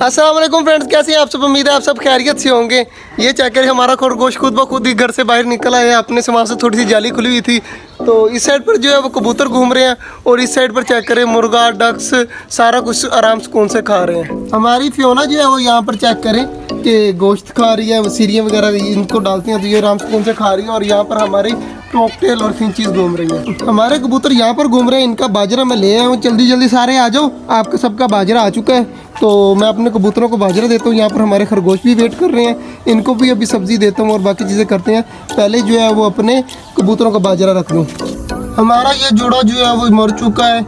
अस्सलाम वालेकुम फ्रेंड्स, कैसे हैं आप सब। उम्मीद है आप सब खैरियत से होंगे। ये चेक करें, हमारा खरगोश खुद ब खुद ही घर से बाहर निकल आया। अपने से वहाँ से थोड़ी सी जाली खुली हुई थी, तो इस साइड पर जो है वो कबूतर घूम रहे हैं और इस साइड पर चेक करें मुर्गा डक्स सारा कुछ आराम सुकून से खा रहे हैं। हमारी फियोना जो है वो यहाँ पर चेक करें कि गोश्त खा रही है, सीरियाँ वगैरह इनको डालती हैं तो ये आराम सुकून से खा रही है। और यहाँ पर हमारी टॉकटेल और फिंचीज घूम रही है। हमारे कबूतर यहाँ पर घूम रहे हैं। इनका बाजरा मैं ले आया हूँ, जल्दी जल्दी सारे आ जाओ। आपका सबका बाजरा आ चुका है, तो मैं अपने कबूतरों को बाजरा देता हूँ। यहाँ पर हमारे खरगोश भी वेट कर रहे हैं, इनको भी अभी सब्ज़ी देता हूँ और बाकी चीज़ें करते हैं। पहले जो है वो अपने कबूतरों का बाजरा रख दूँ। हमारा ये जोड़ा जो है वो मर चुका है।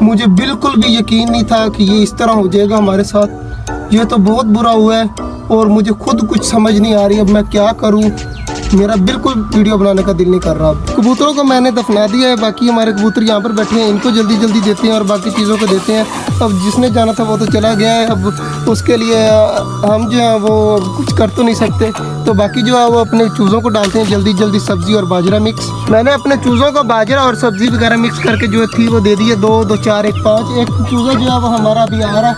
मुझे बिल्कुल भी यकीन नहीं था कि ये इस तरह हो जाएगा हमारे साथ। ये तो बहुत बुरा हुआ है और मुझे खुद कुछ समझ नहीं आ रही अब मैं क्या करूँ। मेरा बिल्कुल वीडियो बनाने का दिल नहीं कर रहा। कबूतरों को मैंने दफना दिया है, बाकी हमारे कबूतर यहाँ पर बैठे हैं, इनको जल्दी जल्दी देते हैं और बाकी चीज़ों को देते हैं। अब जिसने जाना था वो तो चला गया है, अब उसके लिए हम जो है वो कुछ कर तो नहीं सकते। तो बाकी जो है वो अपने चूज़ों को डालते हैं जल्दी जल्दी, सब्ज़ी और बाजरा मिक्स। मैंने अपने चूज़ों को बाजरा और सब्ज़ी वगैरह मिक्स करके जो थी वो दे दी है। 2 2 4 1 5। एक चूज़ा जो है वो हमारा अभी आ रहा है,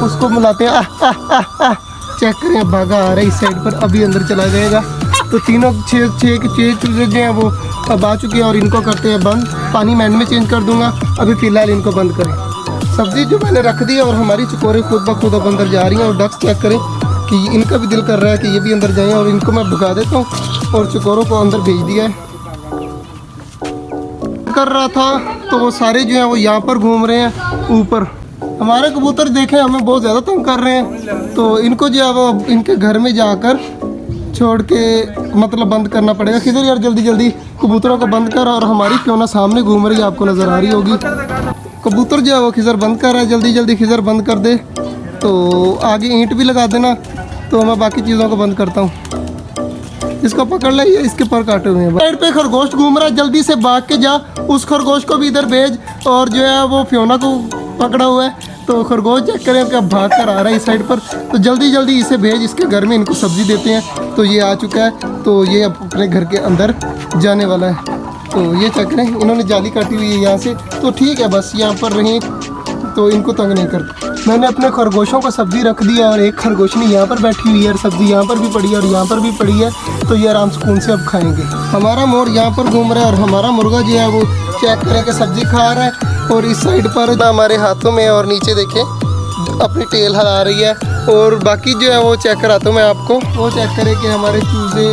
उसको मिलाते हैं। चेक करें, भागा आ रहा है इस साइड पर, अभी अंदर चला जाएगा। तो तीनों छः चूज़े जो हैं वो अब आ चुके हैं और इनको करते हैं बंद। पानी मैं में चेंज कर दूंगा, अभी फ़िलहाल इनको बंद करें। सब्ज़ी जो मैंने रख दी है और हमारी चकोरे खुद ब खुद अब अंदर जा रही हैं। और डक्स चेक करें कि इनका भी दिल कर रहा है कि ये भी अंदर जाएँ, और इनको मैं भगा देता हूँ और चकोरों को अंदर भेज दिया है। कर रहा था तो वो सारे जो हैं वो यहाँ पर घूम रहे हैं ऊपर। हमारे कबूतर देखें हमें बहुत ज़्यादा तंग कर रहे हैं, तो इनको जो है वो इनके घर में जाकर छोड़ के मतलब बंद करना पड़ेगा। किधर यार, जल्दी जल्दी कबूतरों को बंद कर। और हमारी क्यों सामने घूम रही है, आपको नज़र आ रही होगी। कबूतर जो है वो खिजर बंद कर रहा है, जल्दी जल्दी खिजर बंद कर दे। तो आगे ईंट भी लगा देना, तो मैं बाकी चीज़ों को बंद करता हूँ। इसको पकड़ ले, इसके पर काटे हुए हैं। साइड पे खरगोश घूम रहा है, जल्दी से भाग के जा, उस खरगोश को भी इधर भेज। और जो है वो फियोना को पकड़ा हुआ है, तो खरगोश चेक करें क्या भाग कर आ रहा है इस साइड पर। तो जल्दी जल्दी इसे भेज, इसके घर में इनको सब्ज़ी देते हैं। तो ये आ चुका है, तो ये अपने घर के अंदर जाने वाला है। तो ये चेक करें, इन्होंने जाली काटी हुई है यहाँ से, तो ठीक है बस यहाँ पर रहें, तो इनको तंग नहीं करता। मैंने अपने खरगोशों को सब्ज़ी रख दी है और एक खरगोशनी यहाँ पर बैठी हुई है और सब्ज़ी यहाँ पर भी पड़ी है और यहाँ पर भी पड़ी है। तो ये आराम सुकून से अब खाएंगे। हमारा मोर यहाँ पर घूम रहा है और हमारा मुर्गा जो है वो चेक करें कि सब्ज़ी खा रहा है। और इस साइड पर हमारे हाथों में और नीचे देखें अपनी टेल हिला रही है। और बाकी जो है वो चेक कराता हूँ मैं आपको। वो चेक करें कि हमारे चूज़े,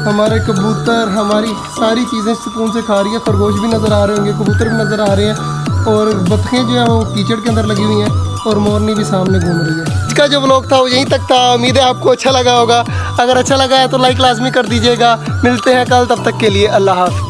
हमारे कबूतर, हमारी सारी चीज़ें सुकून से खा रही है। खरगोश भी नज़र आ रहे होंगे, कबूतर भी नज़र आ रहे हैं और बतखें जो है वो कीचड़ के अंदर लगी हुई हैं और मोरनी भी सामने घूम रही है। इसका जो व्लॉग था वो यहीं तक था। उम्मीद है आपको अच्छा लगा होगा। अगर अच्छा लगा है तो लाइक लाजमी कर दीजिएगा। मिलते हैं कल, तब तक के लिए अल्लाह हाफ़िज़।